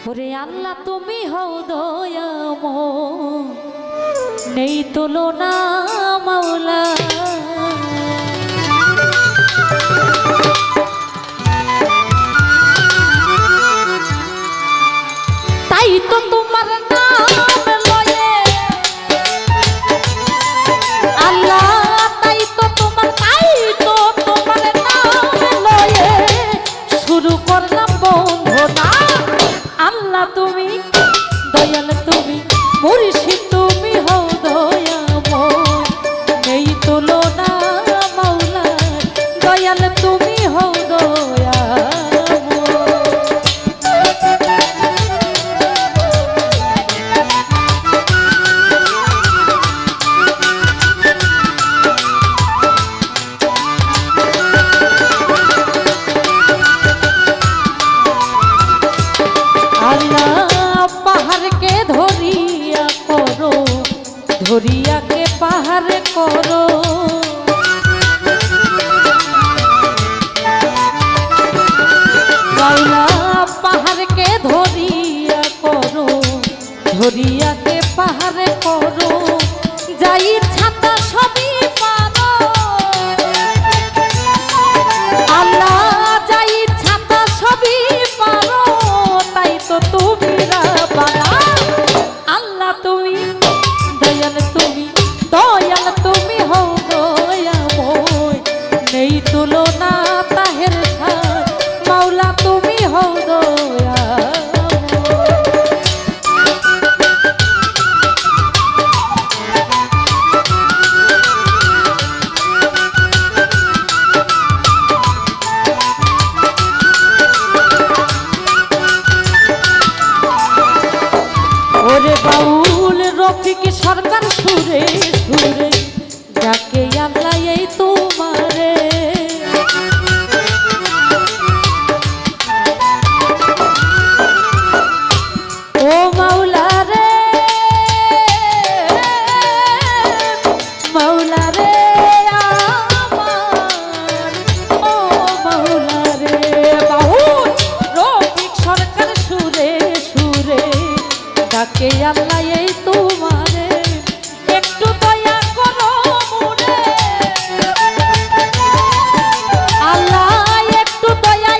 ওরে আল্লাহ তুমি হও দয়াময়, নেই তুলনা মাওলা। তাই তো তোমার নাম লয়ে আল্লাহ, তাই তো তোমার নাম লয়ে শুরু করলাম বন্ধনা। আল্লাহ তুমি দয়াল, তুমি মুর্শিদ, তুমি হও দয়াময়, নেই তুলনা মাওলা। দয়াল তুমি হও ধরিয়াকে পাহাড় করো, মাওলা পাহাড়কে ধরিয়া করো, ধরিয়াকে পাহাড় করো, যাই ছাতা সবই পারো। আল্লাহ যাই ছাতা সবই পারো, তাই তো তুমি রাব্বানা। আল্লাহ তুমি দয়াল, তুমি হও দয়াময়, নেই তুলনা তাহের সাথ। মাওলা তুমি হও ওরে বাউল রফিক সরকার সুরে সুরে যাকে আল্লাহ এই তোমারে। ও মাওলা রে, মাওলা রে আমার, ও মাওলা রে। বাউল রফিক সরকার সুরে সুরে যাকে আল্লাহ এই তোমারে, একটু দয়া করো মোরে। আল্লাহ একটু দয়া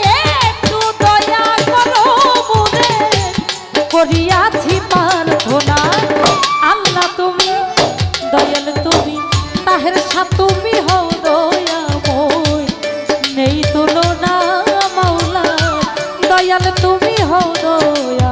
করো মোরে, করিয়াছি প্রার্থনা। আল্লাহ তুমি দয়াল, তুমি তাহের সাথ, তুমি হও দয়াময়, নেই তুলনা মাওলা। দয়াল তুমি হও দয়া।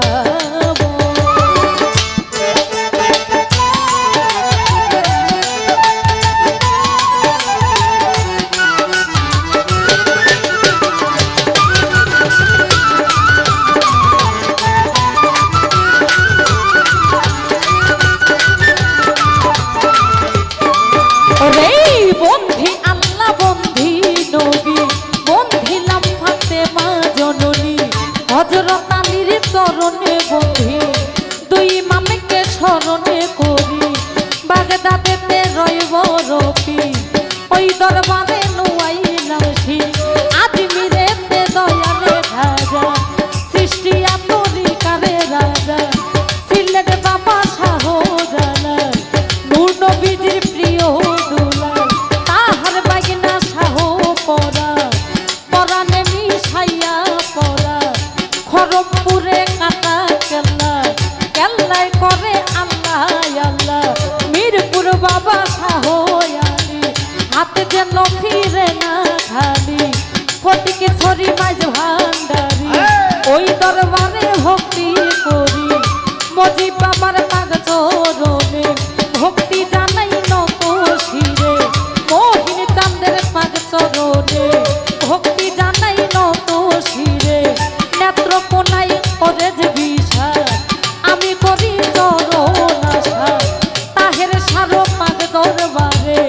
বন্ধি আল্লাহ বন্ধি নবী, বন্ধিলাম ফাতেমা জননী, হযরত আলীর চরণে বন্ধি, দুই ইমামকে স্মরণে করি, বাগদাদেতে রইব রবি, ওই দরবারে নুয়াইলাম শির, আজমিরেতে দয়ালে রাজা, সৃষ্টি আতরিকারে রাজা, সিলেট বাবা শাহজালাল, নূর নবীজির প্রিয় দুলাল, তাহার বাগনা শাহ পরা, পরানে মিশাইয়া পরা, খড়গপুরে কাটা কেল্লা, কেল্লায় করে আল্লাহ আল্লাহ, মিরপুর বাবা শাহ আলী, হাতে যেন ফিরে না খালি, ফটিকে ছড়ি মাঝ ভান্ডারি, ওই দরবারে ভক্তি করি, মজি বাবার পাগ চরণে ভক্তি জানাই নত শিরে, মোহিন চাঁদের পাগ চরণে ভক্তি জানাই নত শিরে, নেত্র কোনাই করে যে বিষাদ, আমি করি চরণ আশা, তাহের সারো পাগ দরবারে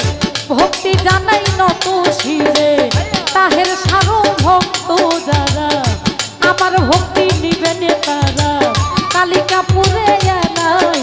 ভক্তি জানাই নত শিরে, তাহের সারো ভক্ত যারা, আমার ভক্তি নিবেন তারা, কালিকাপুরে এলাই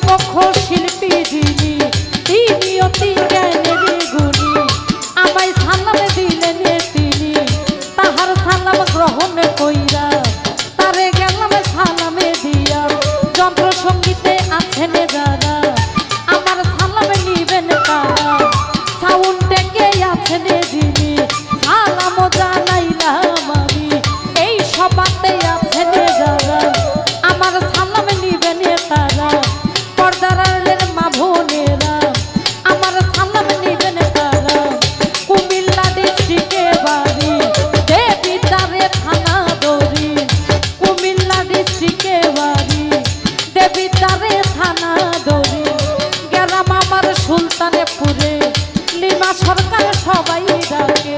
প্রমুখ শিল্পী যিনি তিনি অতি জ্ঞানের গুণী আমায় সালাম দিলেন তিনি তাহার সালাম গ্রহণ কইরা তারে গেলাম সালামে দিয়া যন্ত্র সঙ্গীতে আছেন যারা আমার সালাম নিবেন তারা সাউন্ড টেকে আছেন যিনি সালাম জানাইলাম আমি এই সবাতে আছেন যারা আমার সালাম নিবেন তারা পর্দারের মা বোনেরা আমার সালাম নিবেন তারা কুমিল্লা ডিস্ট্রিক্টে বাড়ি দেবিদ্বারে থানা দড়ি কুমিল্লা ডিস্ট্রিক্টে বাড়ি দেবিদ্বারে থানা দড়ি গ্রাম আমার সুলতানপুরে লিমা সরকার সবাই ডাকে